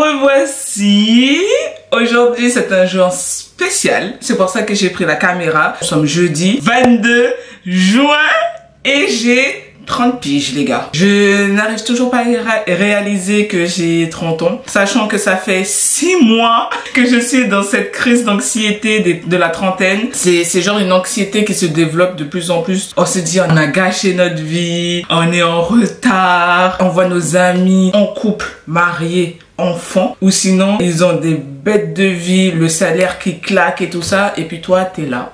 revoici. Aujourd'hui, c'est un jour spécial. C'est pour ça que j'ai pris la caméra. Nous sommes jeudi 22 juin et j'ai 30 piges, les gars. Je n'arrive toujours pas à réaliser que j'ai 30 ans, sachant que ça fait 6 mois que je suis dans cette crise d'anxiété de la trentaine. C'est genre une anxiété qui se développe de plus en plus. On se dit, on a gâché notre vie, on est en retard, on voit nos amis en couple, mariés, enfants, ou sinon, ils ont des bêtes de vie, le salaire qui claque et tout ça, et puis toi, t'es là.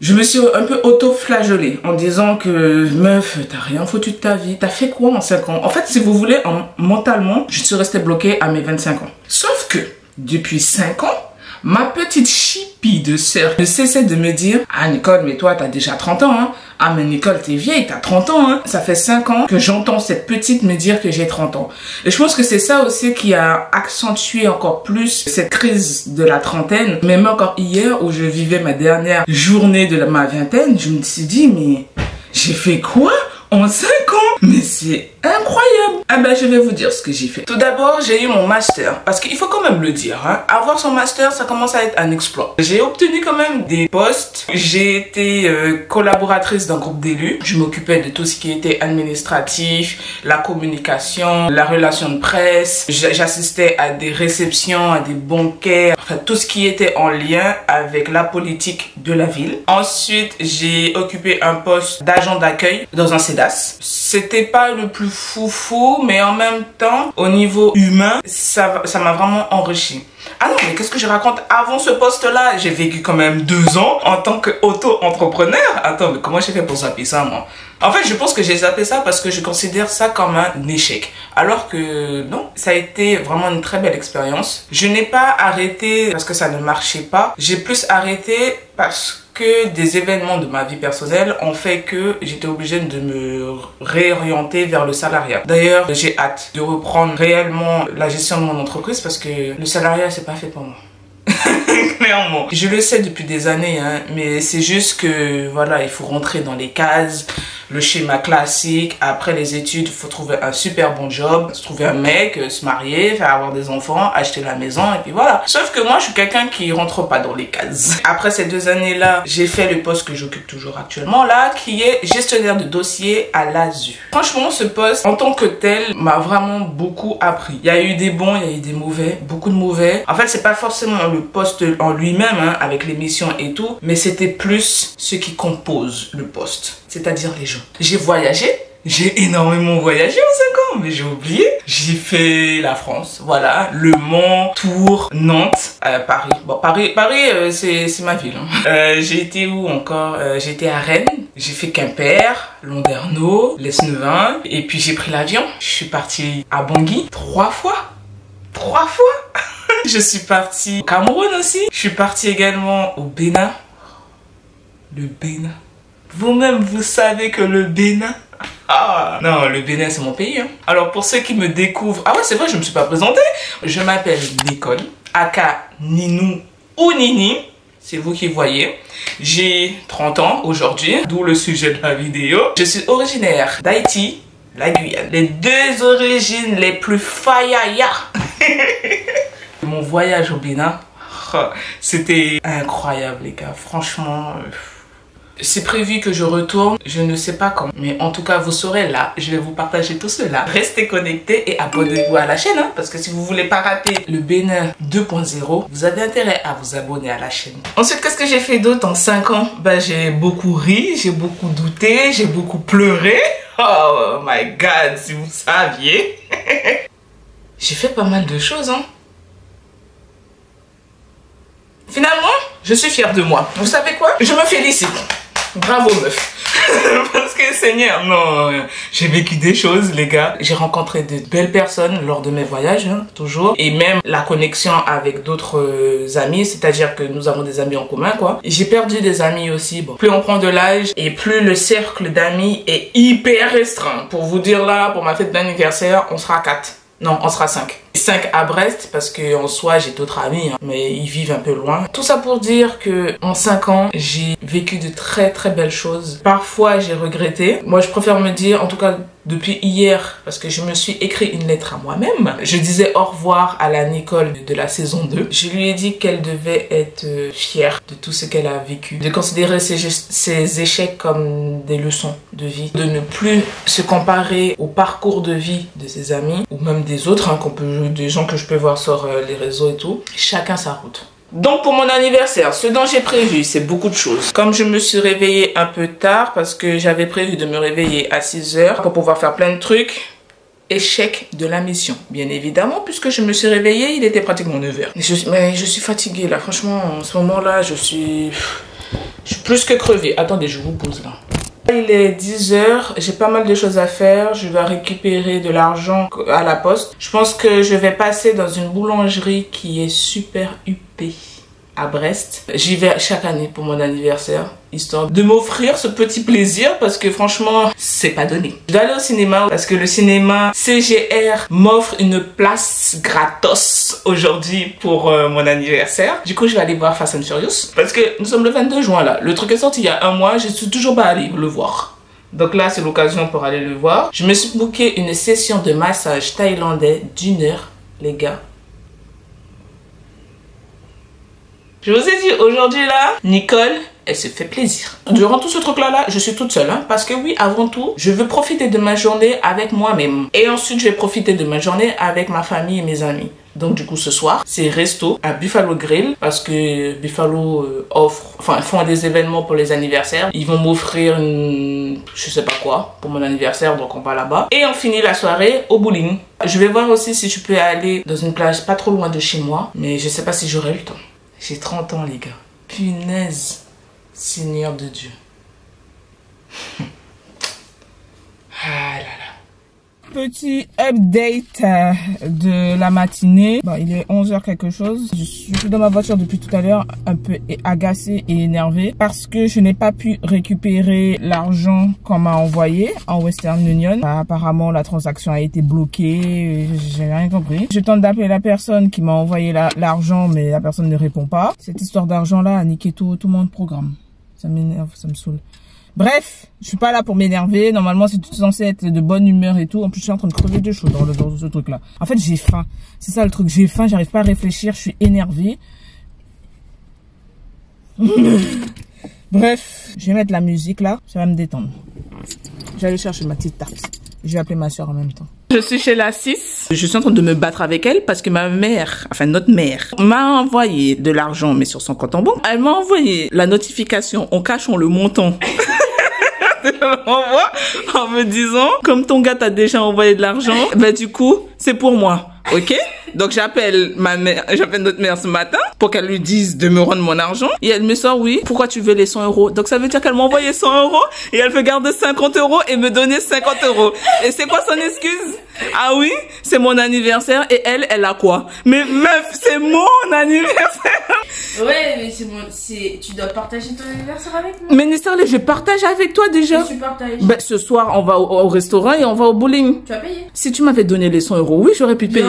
Je me suis un peu auto-flageolée en disant que meuf, t'as rien foutu de ta vie. T'as fait quoi en 5 ans? En fait, si vous voulez, mentalement, je suis restée bloquée à mes 25 ans. Sauf que, depuis 5 ans, ma petite chipie de sœur ne cessait de me dire « Ah Nicole, mais toi, t'as déjà 30 ans, hein. Ah mais Nicole, t'es vieille, t'as 30 ans, hein. » Ça fait 5 ans que j'entends cette petite me dire que j'ai 30 ans. Et je pense que c'est ça aussi qui a accentué encore plus cette crise de la trentaine. Même encore hier, où je vivais ma dernière journée de ma vingtaine, je me suis dit « Mais j'ai fait quoi en 5 ans? Mais c'est incroyable. » Ah ben, je vais vous dire ce que j'ai fait. Tout d'abord, j'ai eu mon master. Parce qu'il faut quand même le dire, hein. Avoir son master, ça commence à être un exploit. J'ai obtenu quand même des postes. J'ai été collaboratrice d'un groupe d'élus. Je m'occupais de tout ce qui était administratif, la communication, la relation de presse. J'assistais à des réceptions, à des banquets. Enfin, tout ce qui était en lien avec la politique de la ville. Ensuite, j'ai occupé un poste d'agent d'accueil dans un CEDAS. C'était pas le plus foufou, mais en même temps, au niveau humain, ça m'a vraiment enrichi. Ah non, mais qu'est-ce que je raconte? Avant ce poste-là, j'ai vécu quand même 2 ans en tant qu'auto-entrepreneur. Attends, mais comment j'ai fait pour zapper ça, moi? En fait, je pense que j'ai zappé ça parce que je considère ça comme un échec. Alors que non, ça a été vraiment une très belle expérience. Je n'ai pas arrêté parce que ça ne marchait pas. J'ai plus arrêté parce que des événements de ma vie personnelle ont fait que j'étais obligée de me réorienter vers le salariat. D'ailleurs, j'ai hâte de reprendre réellement la gestion de mon entreprise parce que le salariat, c'est pas fait pour moi. Clairement. Je le sais depuis des années, hein, mais c'est juste que, voilà, il faut rentrer dans les cases, le schéma classique. Après les études, il faut trouver un super bon job, se trouver un mec, se marier, faire avoir des enfants, acheter la maison, et puis voilà. Sauf que moi, je suis quelqu'un qui rentre pas dans les cases. Après ces 2 années-là, j'ai fait le poste que j'occupe toujours actuellement, là, qui est gestionnaire de dossier à l'ASU. Franchement, ce poste, en tant que tel, m'a vraiment beaucoup appris. Il y a eu des bons, il y a eu des mauvais, beaucoup de mauvais. En fait, c'est pas forcément le poste en lui-même, hein, avec les missions et tout, mais c'était plus ce qui compose le poste, c'est-à-dire les gens. J'ai voyagé, j'ai énormément voyagé en 5 ans, mais j'ai oublié. J'ai fait la France, voilà, Le Mans, Tours, Nantes, Paris. Bon, Paris, c'est ma ville, hein. J'ai été où encore? J'ai été à Rennes, j'ai fait Quimper, Landerneau, Lesneven, et puis j'ai pris l'avion. Je suis partie à Bangui 3 fois. 3 fois. Je suis partie au Cameroun aussi. Je suis partie également au Bénin. Le Bénin. Vous-même, vous savez que le Bénin... Ah non, le Bénin, c'est mon pays, hein. Alors, pour ceux qui me découvrent... Ah ouais, c'est vrai, je ne me suis pas présentée. Je m'appelle Nicole, aka Ninou ou Nini. C'est vous qui voyez. J'ai 30 ans aujourd'hui, d'où le sujet de la vidéo. Je suis originaire d'Haïti, la Guyane. Les 2 origines les plus faillaya. Mon voyage au Bénin, c'était incroyable, les gars. Franchement, c'est prévu que je retourne. Je ne sais pas quand, mais en tout cas, vous saurez là. Je vais vous partager tout cela. Restez connectés et abonnez-vous à la chaîne, hein, parce que si vous voulez pas rater le Bénin 2.0, vous avez intérêt à vous abonner à la chaîne. Ensuite, qu'est-ce que j'ai fait d'autre en 5 ans? Ben, j'ai beaucoup ri, j'ai beaucoup douté, j'ai beaucoup pleuré. Oh my God, si vous saviez. J'ai fait pas mal de choses, hein. Finalement, je suis fière de moi. Vous savez quoi? Je me félicite. Bravo, meuf. Parce que Seigneur, non, j'ai vécu des choses, les gars. J'ai rencontré de belles personnes lors de mes voyages, hein, toujours. Et même la connexion avec d'autres amis, c'est-à-dire que nous avons des amis en commun, quoi. J'ai perdu des amis aussi. Bon, plus on prend de l'âge et plus le cercle d'amis est hyper restreint. Pour vous dire là, pour ma fête d'anniversaire, on sera 4. Non, on sera 5. 5 à Brest parce que en soi j'ai d'autres amis, hein, mais ils vivent un peu loin. Tout ça pour dire que en 5 ans j'ai vécu de très très belles choses. Parfois j'ai regretté. Moi je préfère me dire, en tout cas depuis hier, parce que je me suis écrit une lettre à moi-même. Je disais au revoir à la Nicole de la saison 2. Je lui ai dit qu'elle devait être fière de tout ce qu'elle a vécu, de considérer ses échecs comme des leçons de vie, de ne plus se comparer au parcours de vie de ses amis ou même des autres, hein, des gens que je peux voir sur les réseaux et tout. Chacun sa route. Donc pour mon anniversaire, ce dont j'ai prévu, c'est beaucoup de choses. Comme je me suis réveillée un peu tard parce que j'avais prévu de me réveiller à 6 h pour pouvoir faire plein de trucs, échec de la mission, bien évidemment, puisque je me suis réveillée, il était pratiquement 9 h. Mais je suis fatiguée là, franchement, en ce moment-là, je suis plus que crevée. Attendez, je vous pose là. Il est 10 h, j'ai pas mal de choses à faire, je dois récupérer de l'argent à la poste. Je pense que je vais passer dans une boulangerie qui est super huppée à Brest. J'y vais chaque année pour mon anniversaire, histoire de m'offrir ce petit plaisir parce que franchement, c'est pas donné. Je dois aller au cinéma parce que le cinéma CGR m'offre une place gratos aujourd'hui pour mon anniversaire. Du coup, je vais aller voir Fast and Furious parce que nous sommes le 22 juin là. Le truc est sorti il y a un mois, je suis toujours pas allée le voir. Donc là, c'est l'occasion pour aller le voir. Je me suis booké une session de massage thaïlandais d'1 heure, les gars. Je vous ai dit, aujourd'hui là, Nicole, elle se fait plaisir. Durant tout ce truc-là, je suis toute seule. Hein, parce que oui, avant tout, je veux profiter de ma journée avec moi-même. Et ensuite, je vais profiter de ma journée avec ma famille et mes amis. Donc du coup, ce soir, c'est resto à Buffalo Grill. Parce que Buffalo font des événements pour les anniversaires. Ils vont m'offrir je sais pas quoi pour mon anniversaire. Donc on va là-bas. Et on finit la soirée au bowling. Je vais voir aussi si je peux aller dans une plage pas trop loin de chez moi. Mais je sais pas si j'aurai le temps. J'ai 30 ans, les gars. Punaise, Seigneur de Dieu. Ah là là. Petit update de la matinée. Bon, il est 11 h quelque chose. Je suis dans ma voiture depuis tout à l'heure, un peu agacée et énervée parce que je n'ai pas pu récupérer l'argent qu'on m'a envoyé en Western Union. Apparemment, la transaction a été bloquée. J'ai rien compris. Je tente d'appeler la personne qui m'a envoyé l'argent, mais la personne ne répond pas. Cette histoire d'argent-là a niqué tout mon programme. Ça m'énerve, ça me saoule. Bref, je suis pas là pour m'énerver. Normalement, c'est tout censé être de bonne humeur et tout. En plus, je suis en train de crever de chaud dans ce truc-là. En fait, j'ai faim. C'est ça le truc. J'ai faim, j'arrive pas à réfléchir. Je suis énervée. Bref, je vais mettre la musique là. Ça va me détendre. Je vais aller chercher ma petite tarte. Je vais appeler ma soeur en même temps. Je suis chez la 6. Je suis en train de me battre avec elle parce que ma mère, enfin notre mère, m'a envoyé de l'argent, mais sur son compte en banque. Elle m'a envoyé la notification en cachant le montant. En me disant, comme ton gars t'a déjà envoyé de l'argent, bah du coup, c'est pour moi. Ok? Donc j'appelle notre mère ce matin pour qu'elle lui dise de me rendre mon argent. Et elle me sort, oui, pourquoi tu veux les 100 €? Donc ça veut dire qu'elle m'a envoyé 100 € et elle veut garder 50 € et me donner 50 €. Et c'est quoi son excuse? Ah oui, c'est mon anniversaire et elle a quoi? Mais meuf, c'est mon anniversaire! Ouais, mais tu dois partager ton anniversaire avec moi. Mais Nissarle, je partage avec toi déjà. Tu partages. Ben, ce soir, on va au restaurant et on va au bowling. Tu as payé? Si tu m'avais donné les 100 €, oui, j'aurais pu payer.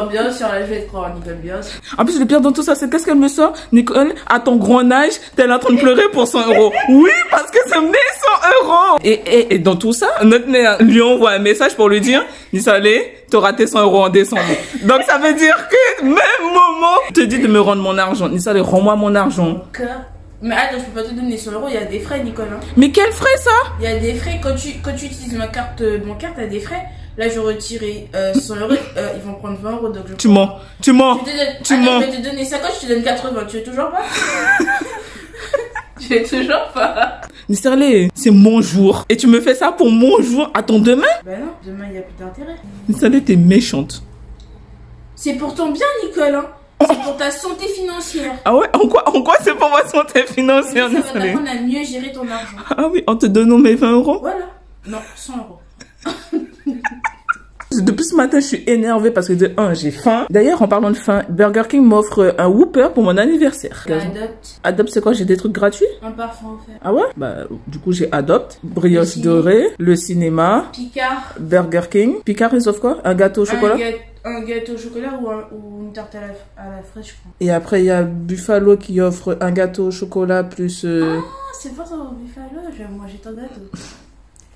Bien sûr, là, je vais te croire, Nicole, bien sûr. En plus, le pire dans tout ça, c'est qu'est-ce qu'elle me sort? Nicole, à ton grand âge, t'es là en train de pleurer pour 100 €. Oui, parce que c'est mes 100 €. Et dans tout ça, notre mère lui envoie un message pour lui dire, Nissarle, t'auras tes 100 € en décembre. Donc ça veut dire que même moment, je te dis de me rendre mon argent. Nissarle, rends-moi mon argent. Mais attends, je peux pas te donner 100 €, il y a des frais, Nicole. Hein. Mais quels frais ça? Il y a des frais quand tu utilises ma carte bancaire, t'as des frais. Là, je retiré 100 €, ils vont prendre 20 €. Donc tu mens. Tu mens. Je vais te donner 50, je te donne 80. Tu veux toujours pas? Tu veux toujours pas? Nissarle, c'est mon jour. Et tu me fais ça pour mon jour. Attends, demain? Ben non, demain, il n'y a plus d'intérêt. Nissarle, t'es méchante. C'est pour ton bien, Nicole. Hein. C'est pour ta santé financière. Ah ouais? En quoi c'est pour ma santé financière, Nissarle? Ça va t'apprendre à mieux gérer ton argent. Ah oui, en te donnant mes 20 €? Voilà. Non, 100 €. Depuis ce matin, je suis énervée parce que de 1, j'ai faim. D'ailleurs, en parlant de faim, Burger King m'offre un Whopper pour mon anniversaire. Adopte. Adopte, c'est quoi? J'ai des trucs gratuits? Un parfum offert. Ah ouais? Bah, du coup, j'ai Adopte, brioche dorée, le cinéma, Picard. Burger King. Picard, ils offrent quoi? Un gâteau au chocolat? Un gâteau au chocolat ou une tarte à la fraise, je crois. Et après, il y a Buffalo qui offre un gâteau au chocolat plus... Ah, c'est pas ça, Buffalo, je vais manger ton gâteau.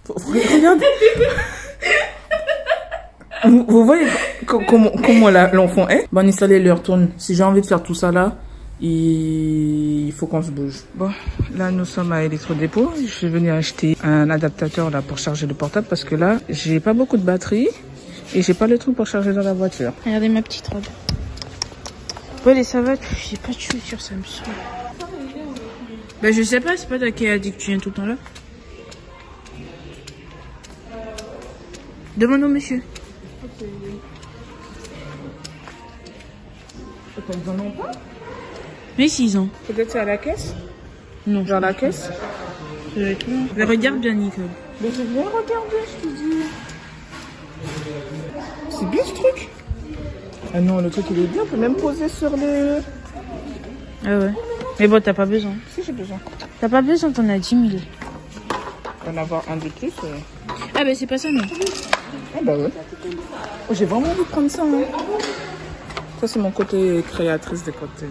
Regardez. Vous voyez comment l'enfant est? Bon, installez, il retourne. Si j'ai envie de faire tout ça là, il faut qu'on se bouge. Bon, là nous sommes à Electrodépôt. Je suis venue acheter un adaptateur là pour charger le portable parce que là j'ai pas beaucoup de batterie et j'ai pas le truc pour charger dans la voiture. Regardez ma petite robe. Ouais, les savates, j'ai pas de chaussures, ça me saoule. Bah je sais pas, c'est pas toi qui a dit que tu viens tout le temps là. Demande au monsieur. Ils en ont pas? Mais 6 ans. Peut-être c'est à la caisse? Non. Genre la caisse? Ça doit être là. Mais regarde bien, Nicole. Mais je viens regarder, je te dis. C'est bien ce truc? Ah non, le truc il est bien, on peut même poser sur les... Ah ouais. Mais bon, t'as pas besoin. Si j'ai besoin. T'as pas besoin, t'en as 10 000. En avoir un de plus. Ah bah c'est pas ça, non. Ah bah ouais. Oh, j'ai vraiment envie de prendre ça. Hein. Ça c'est mon côté créatrice de contenu.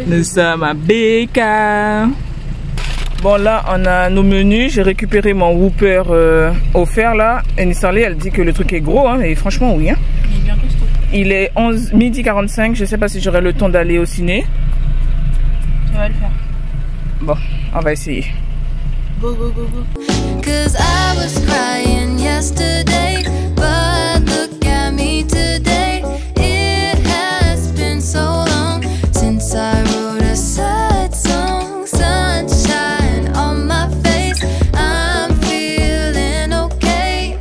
Nous sommes à BK. Bon là on a nos menus. J'ai récupéré mon Whopper offert là. Et Nisarli elle dit que le truc est gros. Hein, et franchement oui. Hein. Il est bien costaud. Il est 12h45. Je sais pas si j'aurai le temps d'aller au ciné. Tu vas le faire. Bon, on va essayer. Go, go, go, go. 'Cause I was crying yesterday, but look at me today. It has been so long since I wrote a sad song. Sunshine on my face, I'm feeling okay.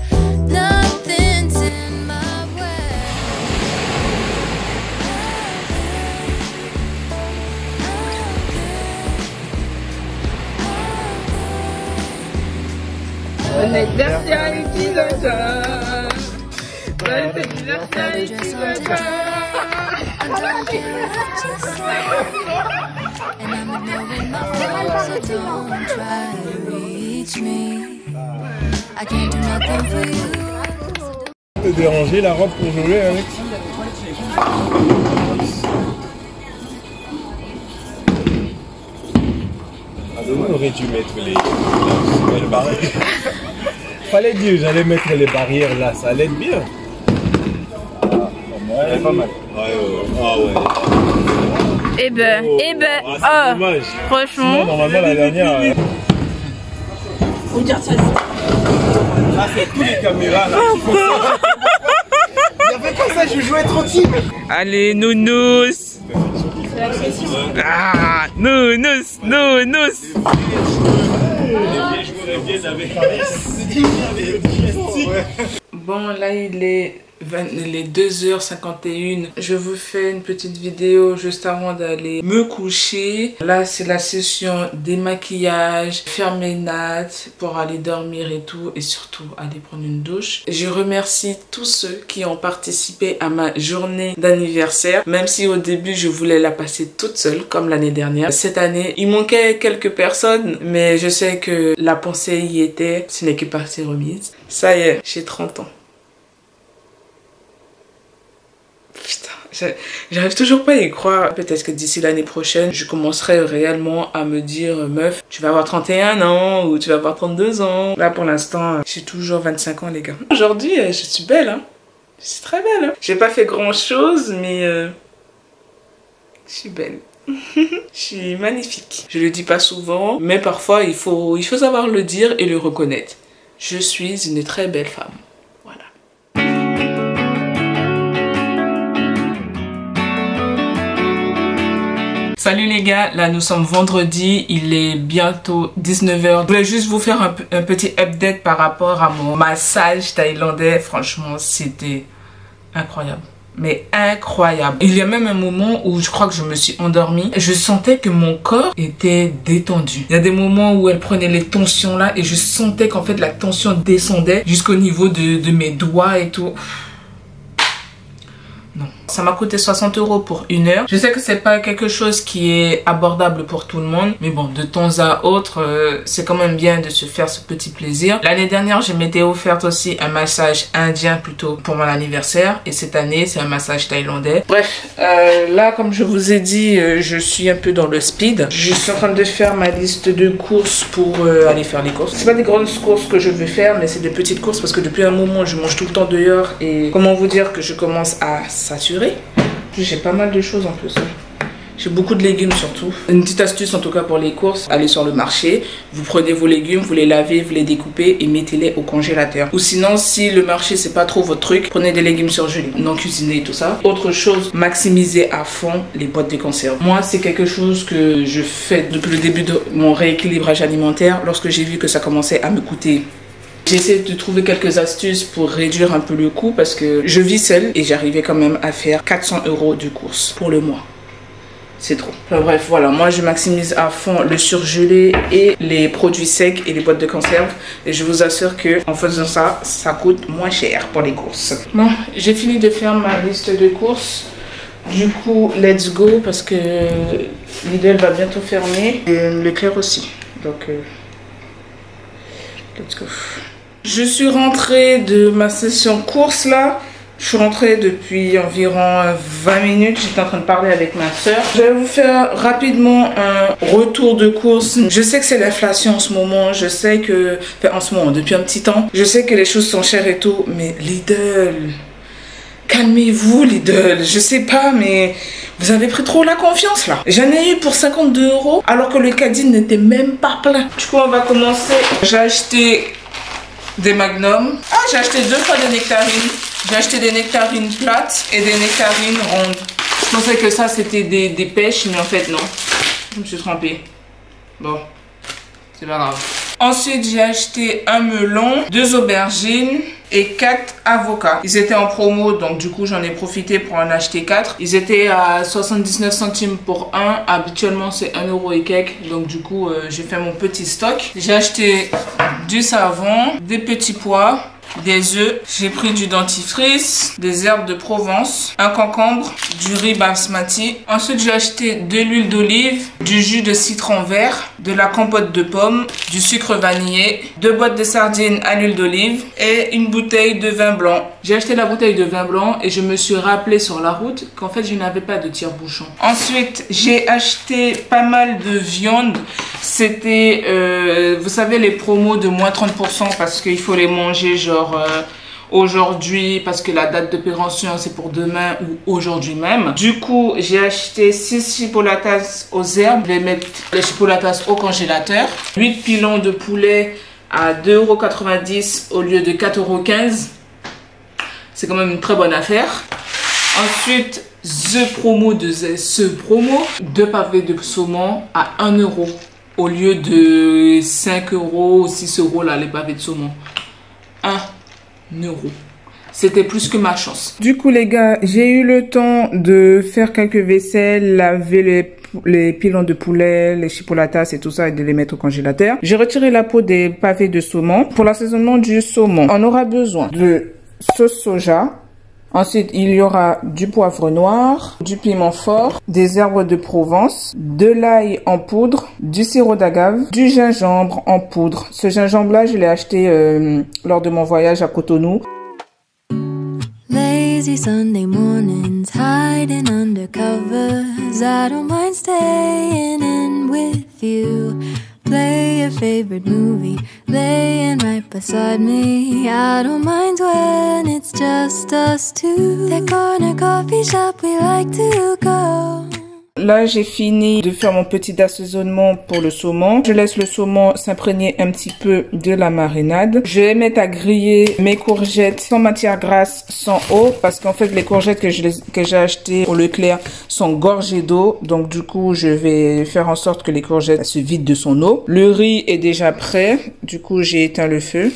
Nothing's in my way. Bon anniversaire utilisateur. Bon anniversaire utilisateur. And I'm ignoring my phone, so don't try to reach me. I can't do nothing for you. Te déranger la robe pour jouer avec? On aurait dû mettre les barrières. Fallait dire j'allais mettre les barrières là, ça allait être bien. Elle est pas mal. Ah ouais. Eh ben, C'est dommage. franchement. Sinon, normalement la dernière. Faut dire ça. Là c'est tous les caméras là qui font ça. Il n'y avait pas ça, je jouais tranquille. Allez, nounous. Ah, nounous, nounous. Bon, là, il est 2h51. Je vous fais une petite vidéo juste avant d'aller me coucher. Là, c'est la session démaquillage, faire mes nattes pour aller dormir et tout. Et surtout, aller prendre une douche. Je remercie tous ceux qui ont participé à ma journée d'anniversaire. Même si au début, je voulais la passer toute seule, comme l'année dernière. Cette année, il manquait quelques personnes. Mais je sais que la pensée y était. Ce n'est que partie remise. Ça y est, j'ai 30 ans. Putain, j'arrive toujours pas à y croire. Peut-être que d'ici l'année prochaine, je commencerai réellement à me dire, meuf, tu vas avoir 31 ans ou tu vas avoir 32 ans. Là, pour l'instant, j'ai toujours 25 ans, les gars. Aujourd'hui, je suis belle, hein. Je suis très belle, hein. J'ai pas fait grand-chose, mais je suis belle. Je suis magnifique. Je le dis pas souvent, mais parfois, il faut savoir le dire et le reconnaître. Je suis une très belle femme. Voilà. Salut les gars, là nous sommes vendredi, il est bientôt 19h. Je voulais juste vous faire un petit update par rapport à mon massage thaïlandais. Franchement, c'était incroyable. Mais incroyable. Il y a même un moment où je crois que je me suis endormie. Je sentais que mon corps était détendu. Il y a des moments où elle prenait les tensions là et je sentais qu'en fait la tension descendait jusqu'au niveau de mes doigts et tout. Non. Ça m'a coûté 60 € pour 1 heure. Je sais que c'est pas quelque chose qui est abordable pour tout le monde. Mais bon, de temps à autre, c'est quand même bien de se faire ce petit plaisir. L'année dernière, je m'étais offerte aussi un massage indien plutôt pour mon anniversaire. Et cette année, c'est un massage thaïlandais. Bref, là, comme je vous ai dit, je suis un peu dans le speed. Je suis en train de faire ma liste de courses pour aller faire les courses. C'est pas des grosses courses que je veux faire, mais c'est des petites courses parce que depuis un moment, je mange tout le temps dehors. Et comment vous dire que je commence à saturer. J'ai pas mal de choses en plus. J'ai beaucoup de légumes surtout. Une petite astuce en tout cas pour les courses, allez sur le marché, vous prenez vos légumes, vous les lavez, vous les découpez et mettez-les au congélateur. Ou sinon, si le marché c'est pas trop votre truc, prenez des légumes surgelés, non cuisinés et tout ça. Autre chose, maximisez à fond les boîtes de conserve. Moi, c'est quelque chose que je fais depuis le début de mon rééquilibrage alimentaire. Lorsque j'ai vu que ça commençait à me coûter, j'ai essayé de trouver quelques astuces pour réduire un peu le coût parce que je vis seule et j'arrivais quand même à faire 400 € de courses pour le mois. C'est trop. Enfin, bref, voilà, moi je maximise à fond le surgelé et les produits secs et les boîtes de conserve. Et je vous assure que en faisant ça, ça coûte moins cher pour les courses. Bon, j'ai fini de faire ma liste de courses. Du coup, let's go parce que Lidl va bientôt fermer et Leclerc aussi. Donc, let's go. Je suis rentrée de ma session course là. Je suis rentrée depuis environ 20 minutes. J'étais en train de parler avec ma soeur. Je vais vous faire rapidement un retour de course. Je sais que c'est l'inflation en ce moment. Je sais que... Enfin, en ce moment, depuis un petit temps. Je sais que les choses sont chères et tout. Mais Lidl... Calmez-vous Lidl. Je sais pas, mais... Vous avez pris trop la confiance là. J'en ai eu pour 52 € alors que le caddie n'était même pas plein. Du coup, on va commencer. J'ai acheté... des magnums. Ah, j'ai acheté 2 fois des nectarines. J'ai acheté des nectarines plates et des nectarines rondes. Je pensais que ça c'était des pêches, mais en fait non. Je me suis trompée. Bon, c'est pas grave. Ensuite, j'ai acheté un melon, 2 aubergines et 4 avocats. Ils étaient en promo, donc du coup j'en ai profité pour en acheter 4. Ils étaient à 79 centimes pour un. Habituellement c'est 1 € et quelques. Donc du coup j'ai fait mon petit stock. J'ai acheté du savon, des petits pois, des œufs. J'ai pris du dentifrice, des herbes de Provence, un concombre, du riz basmati. Ensuite j'ai acheté de l'huile d'olive, du jus de citron vert, de la compote de pommes, du sucre vanillé, 2 boîtes de sardines à l'huile d'olive et une bouteille de vin blanc. J'ai acheté la bouteille de vin blanc et je me suis rappelé sur la route qu'en fait je n'avais pas de tire-bouchon. Ensuite j'ai acheté pas mal de viande. C'était vous savez les promos de moins 30% parce qu'il faut les manger genre aujourd'hui parce que la date de péremption c'est pour demain ou aujourd'hui même. Du coup j'ai acheté 6 chipolatas aux herbes. Je vais mettre les chipolatas au congélateur. 8 pilons de poulet à 2,90 € au lieu de 4,15 €. C'est quand même une très bonne affaire. Ensuite, The Promo de ce promo, 2 pavés de saumon à 1 € au lieu de 5 € ou 6 € là, les pavés de saumon. 1 €. C'était plus que ma chance. Du coup, les gars, j'ai eu le temps de faire quelques vaisselles, laver les pilons de poulet, les chipolatas et tout ça et de les mettre au congélateur. J'ai retiré la peau des pavés de saumon. Pour l'assaisonnement du saumon, on aura besoin de sauce soja. Ensuite, il y aura du poivre noir, du piment fort, des herbes de Provence, de l'ail en poudre, du sirop d'agave, du gingembre en poudre. Ce gingembre-là, je l'ai acheté lors de mon voyage à Cotonou. Lazy Sunday mornings, hiding under covers. I don't mind staying in with you. Play your favorite movie, laying right beside me. I don't mind when it's just us two. That corner coffee shop we like to go. Là, j'ai fini de faire mon petit assaisonnement pour le saumon. Je laisse le saumon s'imprégner un petit peu de la marinade. Je vais mettre à griller mes courgettes sans matière grasse, sans eau. Parce qu'en fait, les courgettes que j'ai achetées au Leclerc sont gorgées d'eau. Donc, du coup, je vais faire en sorte que les courgettes se vident de son eau. Le riz est déjà prêt. Du coup, j'ai éteint le feu.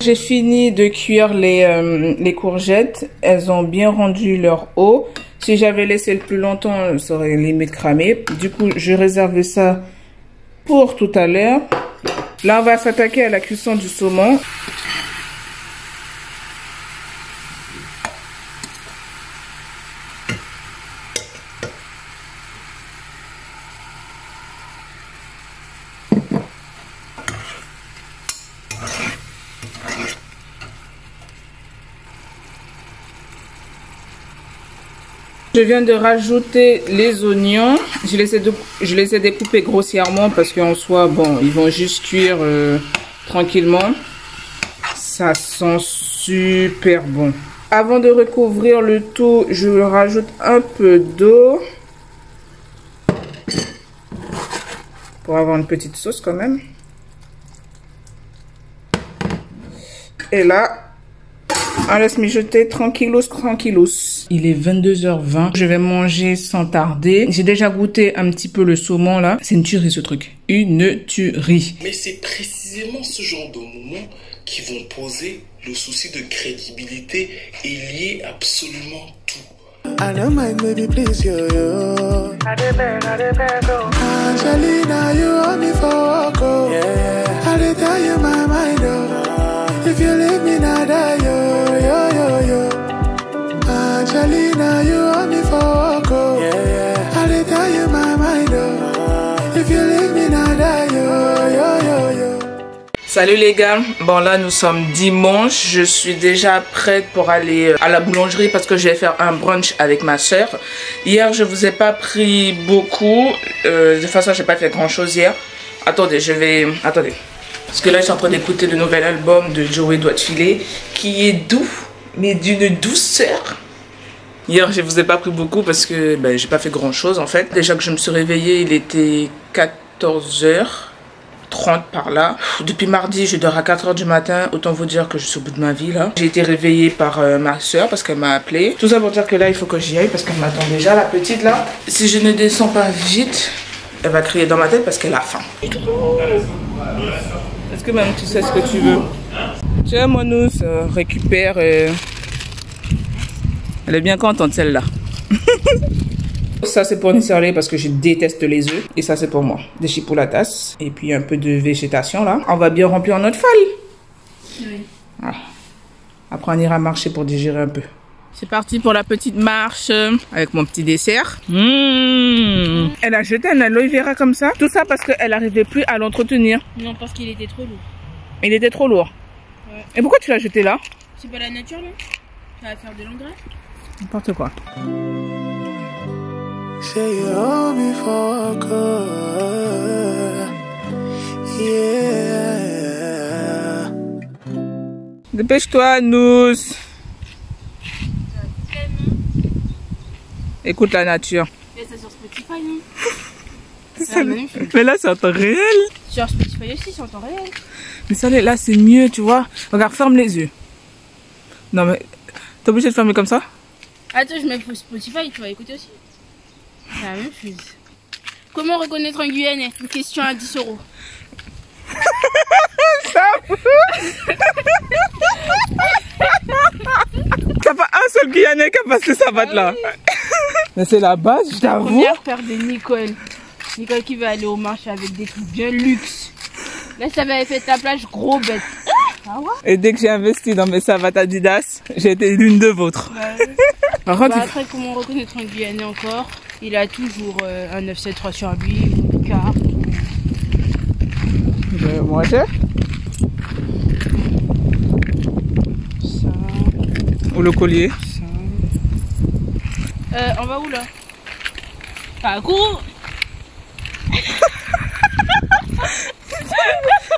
J'ai fini de cuire les courgettes. Elles ont bien rendu leur eau. Si j'avais laissé le plus longtemps, ça aurait limite cramé. Du coup, je réserve ça pour tout à l'heure. Là, on va s'attaquer à la cuisson du saumon. Je viens de rajouter les oignons. Je les ai découpés grossièrement parce qu'en soi, bon, ils vont juste cuire tranquillement. Ça sent super bon. Avant de recouvrir le tout, je rajoute un peu d'eau. Pour avoir une petite sauce quand même. Et là, on laisse mijoter tranquillos. Il est 22h20. Je vais manger sans tarder. J'ai déjà goûté un petit peu le saumon là. C'est une tuerie ce truc. Une tuerie. Mais c'est précisément ce genre de moments qui vont poser le souci de crédibilité et lier absolument tout. I don't mind, baby, please, yo. I depend, oh. Angelina, you want me for walk, oh. Yeah. I tell you my mind, oh. If you leave me, not die, yo. Angelina, you want me for walk, oh. Yeah. I tell you my mind, oh. If you leave me, not die, yo. Salut les gars, bon là nous sommes dimanche, je suis déjà prête pour aller à la boulangerie parce que je vais faire un brunch avec ma soeur. Hier je vous ai pas pris beaucoup, de toute façon j'ai pas fait grand chose hier. Attendez, parce que là je suis en train d'écouter le nouvel album de Joey Doit Filer qui est doux, mais d'une douceur. Hier je vous ai pas pris beaucoup parce que ben, j'ai pas fait grand chose en fait. Déjà que je me suis réveillée, il était 14h30 par là. Depuis mardi, je dors à 4h du matin. Autant vous dire que je suis au bout de ma vie là. J'ai été réveillée par ma soeur parce qu'elle m'a appelé. Tout ça pour dire que là, il faut que j'y aille parce qu'elle m'attend déjà, la petite là. Si je ne descends pas vite, elle va crier dans ma tête parce qu'elle a faim. Est-ce que même tu sais ce que tu veux? Tiens, Monous, récupère. Elle est bien contente celle-là. Ça c'est pour Nisserlé parce que je déteste les œufs. Et ça c'est pour moi. Des chipolatas. Et puis un peu de végétation là. On va bien remplir notre falle. Oui. Ah. Après on ira marcher pour digérer un peu. C'est parti pour la petite marche. Avec mon petit dessert. Elle a jeté un aloe vera comme ça. Tout ça parce qu'elle n'arrivait plus à l'entretenir. Non, parce qu'il était trop lourd. Il était trop lourd. Ouais. Et pourquoi tu l'as jeté là? C'est pas la nature là. Ça va faire de l'engrais. N'importe quoi. Say you owe me for good. Yeah. Dépêche-toi, Nous. Écoute la nature. Et ça sur Spotify, non? Mais là, c'est en temps réel. Sur Spotify aussi, c'est en temps réel. Mais ça, là, c'est mieux, tu vois. Regarde, ferme les yeux. Non, mais t'es obligé de fermer comme ça? Attends, je mets Spotify, tu vas écouter aussi. C'est la même chose. Comment reconnaître un Guyanais? Une question à 10 €. T'as pas un seul Guyanais qui a passé sa batte là. Mais c'est la base, je t'avoue. Première paire de Nicole. Nicole qui va aller au marché avec des trucs bien luxe. Là, ça avait fait ta plage, gros bête. Ah ouais? Et dès que j'ai investi dans mes savates Adidas, j'ai été l'une de vôtres. Par contre, après, comment reconnaître un Guyanais encore? Il a toujours un 973 sur lui, une carte. Moi, j'ai. Ça. Ou le collier. Ça. On va où là? Ah, cours!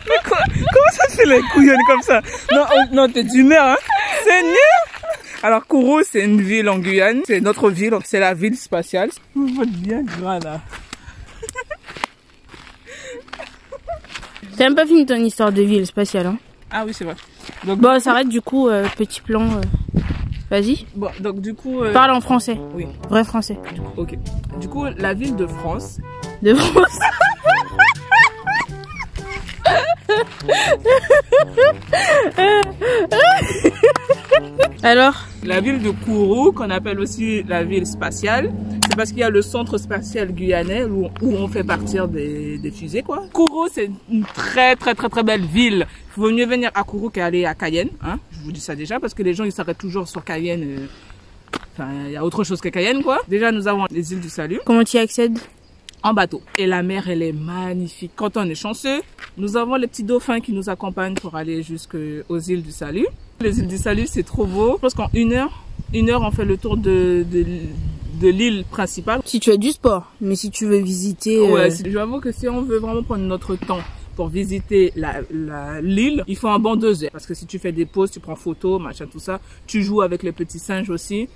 Mais comment ça se fait les couillonnes comme ça? Non, non, t'es d'humeur, hein? C'est nul! Alors, Kourou, c'est une ville en Guyane. C'est notre ville, c'est la ville spatiale. Vous êtes bien gras, là. T'as même pas fini ton histoire de ville spatiale, hein? Ah oui, c'est vrai. Donc, bon, ça arrête du coup, petit plan. Vas-y. Bon, donc du coup... Parle en français. Oui. Vrai français. Ok. Du coup, la ville de France... De France. Alors? La ville de Kourou, qu'on appelle aussi la ville spatiale, c'est parce qu'il y a le centre spatial guyanais où on fait partir des fusées, quoi. Kourou, c'est une très belle ville. Il vaut mieux venir à Kourou qu'aller à Cayenne, hein. Je vous dis ça déjà parce que les gens ils s'arrêtent toujours sur Cayenne. Enfin, il y a autre chose que Cayenne, quoi. Déjà, nous avons les îles du Salut. Comment tu y accèdes? En bateau. Et la mer, elle est magnifique. Quand on est chanceux, nous avons les petits dauphins qui nous accompagnent pour aller jusqu'aux îles du Salut. Les îles du Salut, c'est trop beau. Je pense qu'en une heure, on fait le tour de de l'île principale. Si tu as du sport, mais si tu veux visiter... Ouais, j'avoue que si on veut vraiment prendre notre temps pour visiter l'île, il faut un bon 2 heures. Parce que si tu fais des pauses, tu prends photo, machin, tout ça, tu joues avec les petits singes aussi,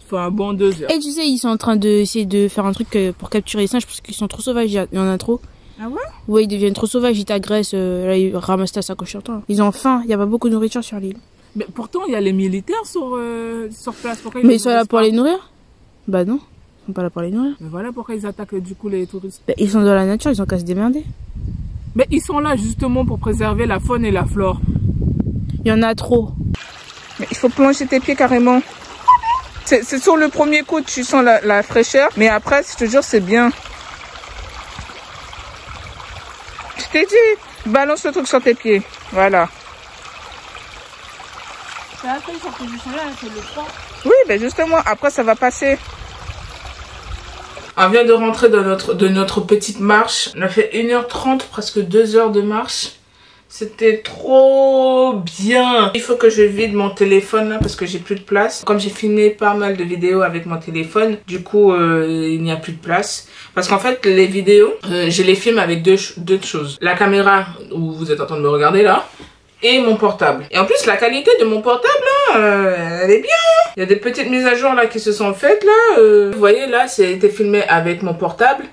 il faut un bon 2 heures. Et tu sais, ils sont en train d'essayer de faire un truc pour capturer les singes parce qu'ils sont trop sauvages, il y en a trop. Ah ouais? Ouais, ils deviennent trop sauvages, ils t'agressent, là ils ramassent ta sacoche sur toi. Ils ont faim, il y a pas beaucoup de nourriture sur l'île. Mais pourtant, il y a les militaires sur place. Pourquoi Mais ils sont là pour les nourrir? Bah non, ils sont pas là pour les nourrir. Mais voilà pourquoi ils attaquent du coup les touristes. Bah, ils sont dans la nature, ils ont qu'à se démerder. Mais ils sont là justement pour préserver la faune et la flore. Il y en a trop. Mais il faut plonger tes pieds carrément. C'est sur le premier coup tu sens la fraîcheur, mais après, je te jure, c'est bien. Je t'ai dit, balance le truc sur tes pieds. Voilà. Oui, mais justement, après ça va passer. On vient de rentrer de notre petite marche. On a fait 1h30, presque 2 heures de marche. C'était trop bien. Il faut que je vide mon téléphone là parce que j'ai plus de place. Comme j'ai filmé pas mal de vidéos avec mon téléphone, du coup il n'y a plus de place. Parce qu'en fait les vidéos, je les filme avec deux choses. La caméra où vous êtes en train de me regarder là. Et mon portable. Et en plus, la qualité de mon portable, là, elle est bien. Il y a des petites mises à jour là qui se sont faites là. Vous voyez là, ça a été filmé avec mon portable.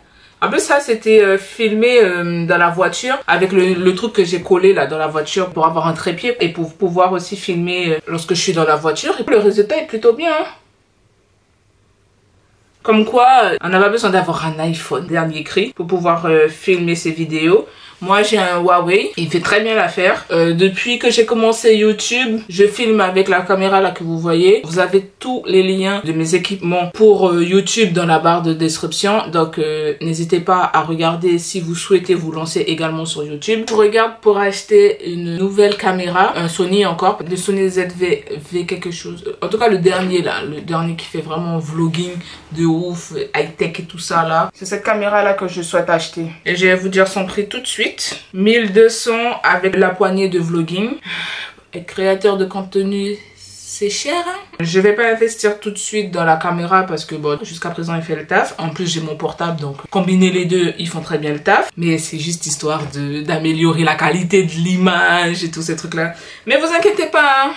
En plus, ça, c'était filmé dans la voiture avec le truc que j'ai collé là dans la voiture pour avoir un trépied et pour pouvoir aussi filmer lorsque je suis dans la voiture. Et le résultat est plutôt bien. Hein. Comme quoi, on n'a pas besoin d'avoir un iPhone dernier cri pour pouvoir filmer ces vidéos. Moi, j'ai un Huawei. Il fait très bien l'affaire. Depuis que j'ai commencé YouTube, je filme avec la caméra là que vous voyez. Vous avez tous les liens de mes équipements pour YouTube dans la barre de description. Donc, n'hésitez pas à regarder si vous souhaitez vous lancer également sur YouTube. Je regarde pour acheter une nouvelle caméra. Un Sony encore. Le Sony ZV quelque chose. En tout cas, le dernier là. Le dernier qui fait vraiment vlogging de ouf, high-tech et tout ça là. C'est cette caméra là que je souhaite acheter. Et je vais vous dire son prix tout de suite. 1200 avec la poignée de vlogging. Être créateur de contenu, c'est cher. Hein? Je vais pas investir tout de suite dans la caméra parce que bon, jusqu'à présent il fait le taf. En plus j'ai mon portable, donc combiner les deux, ils font très bien le taf. Mais c'est juste histoire d'améliorer la qualité de l'image et tous ces trucs là. Mais vous inquiétez pas, hein?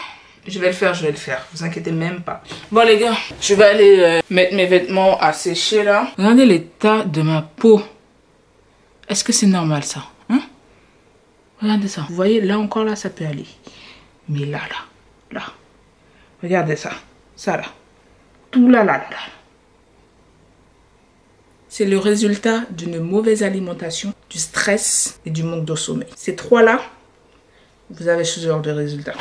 Je vais le faire, vous inquiétez même pas. Bon les gars, je vais aller mettre mes vêtements à sécher là. Regardez l'état de ma peau. Est-ce que c'est normal ça? Hein? Regardez ça. Vous voyez, là encore, là, ça peut aller. Mais là. Regardez ça. Ça, là. Tout là. C'est le résultat d'une mauvaise alimentation, du stress et du manque de sommeil. Ces trois-là, vous avez ce genre de résultat.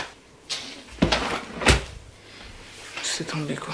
C'est tombé, quoi.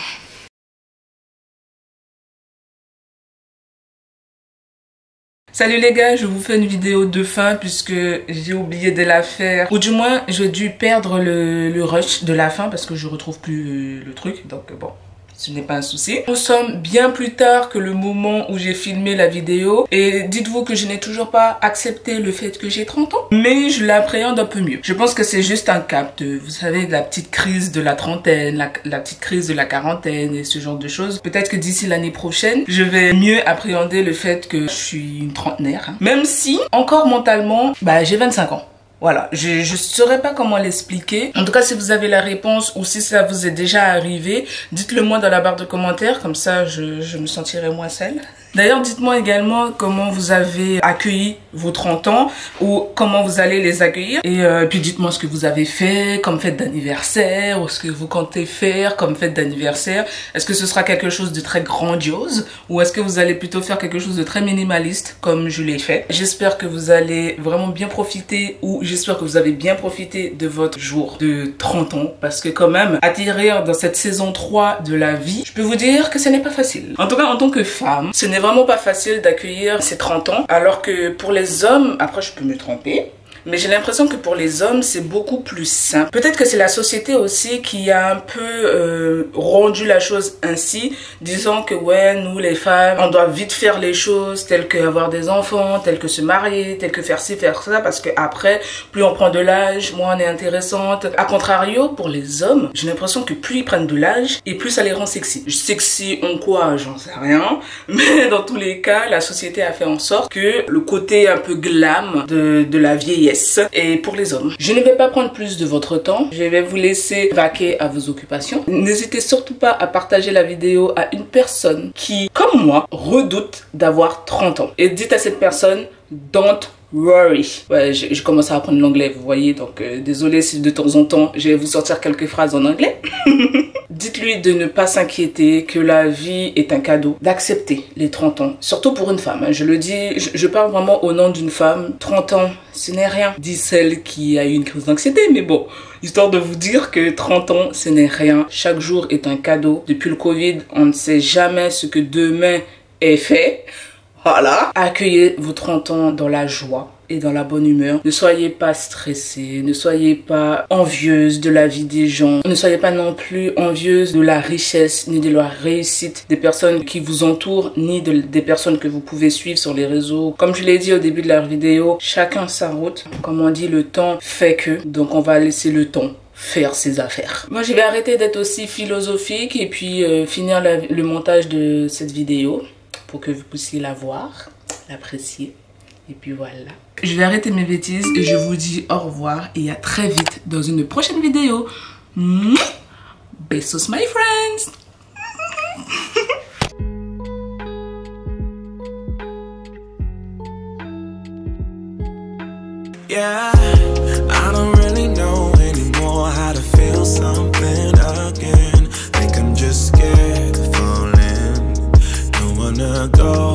Salut les gars, je vous fais une vidéo de fin puisque j'ai oublié de la faire. Ou du moins, j'ai dû perdre le rush de la fin parce que je retrouve plus le truc. Donc bon, ce n'est pas un souci. Nous sommes bien plus tard que le moment où j'ai filmé la vidéo. Et dites-vous que je n'ai toujours pas accepté le fait que j'ai 30 ans. Mais je l'appréhende un peu mieux. Je pense que c'est juste un cap de, vous savez, de la petite crise de la trentaine, la petite crise de la quarantaine et ce genre de choses. Peut-être que d'ici l'année prochaine, je vais mieux appréhender le fait que je suis une trentenaire. Hein. Même si, encore mentalement, bah, j'ai 25 ans. Voilà, je saurais pas comment l'expliquer. En tout cas, si vous avez la réponse ou si ça vous est déjà arrivé, dites-le moi dans la barre de commentaires, comme ça je me sentirai moins seule. D'ailleurs, dites-moi également comment vous avez accueilli vos 30 ans ou comment vous allez les accueillir. Et puis dites-moi ce que vous avez fait comme fête d'anniversaire ou ce que vous comptez faire comme fête d'anniversaire. Est-ce que ce sera quelque chose de très grandiose ou est-ce que vous allez plutôt faire quelque chose de très minimaliste comme je l'ai fait? J'espère que vous allez vraiment bien profiter ou j'espère que vous avez bien profité de votre jour de 30 ans parce que quand même, atterrir dans cette saison 3 de la vie, je peux vous dire que ce n'est pas facile. En tout cas, en tant que femme, ce n'est vraiment pas facile d'accueillir ces 30 ans alors que pour les hommes, après je peux me tromper, mais j'ai l'impression que pour les hommes c'est beaucoup plus simple. Peut-être que c'est la société aussi qui a un peu rendu la chose ainsi, disant que ouais, nous les femmes on doit vite faire les choses telles que avoir des enfants, telles que se marier, telles que faire ci, faire ça, parce que après plus on prend de l'âge, moins on est intéressante. A contrario, pour les hommes, j'ai l'impression que plus ils prennent de l'âge et plus ça les rend sexy. Sexy en quoi, j'en sais rien, mais dans tous les cas, la société a fait en sorte que le côté un peu glam de la vieillesse est pour les hommes. Je ne vais pas prendre plus de votre temps, je vais vous laisser vaquer à vos occupations. N'hésitez surtout pas à partager la vidéo à une personne qui, comme moi, redoute d'avoir 30 ans. Et dites à cette personne, don't worry. Ouais, je commence à apprendre l'anglais, vous voyez, donc désolé si de temps en temps je vais vous sortir quelques phrases en anglais. Dites-lui de ne pas s'inquiéter, que la vie est un cadeau, d'accepter les 30 ans, surtout pour une femme. Hein. Je le dis, je parle vraiment au nom d'une femme. 30 ans, ce n'est rien, dit celle qui a eu une crise d'anxiété, mais bon, histoire de vous dire que 30 ans, ce n'est rien. Chaque jour est un cadeau. Depuis le Covid, on ne sait jamais ce que demain est fait. Voilà. Accueillez vos 30 ans dans la joie et dans la bonne humeur. Ne soyez pas stressés, ne soyez pas envieuse de la vie des gens. Ne soyez pas non plus envieuse de la richesse ni de la réussite des personnes qui vous entourent, ni des personnes que vous pouvez suivre sur les réseaux. Comme je l'ai dit au début de la vidéo, chacun sa route. Comme on dit, le temps fait que. Donc on va laisser le temps faire ses affaires. Moi je vais arrêter d'être aussi philosophique et puis finir le montage de cette vidéo pour que vous puissiez la voir, l'apprécier. Et puis voilà. Je vais arrêter mes bêtises et je vous dis au revoir et à très vite dans une prochaine vidéo. Besos my friends. Yeah, I don't really know anymore how to feel something again. Think I'm just scared of falling. Don't wanna go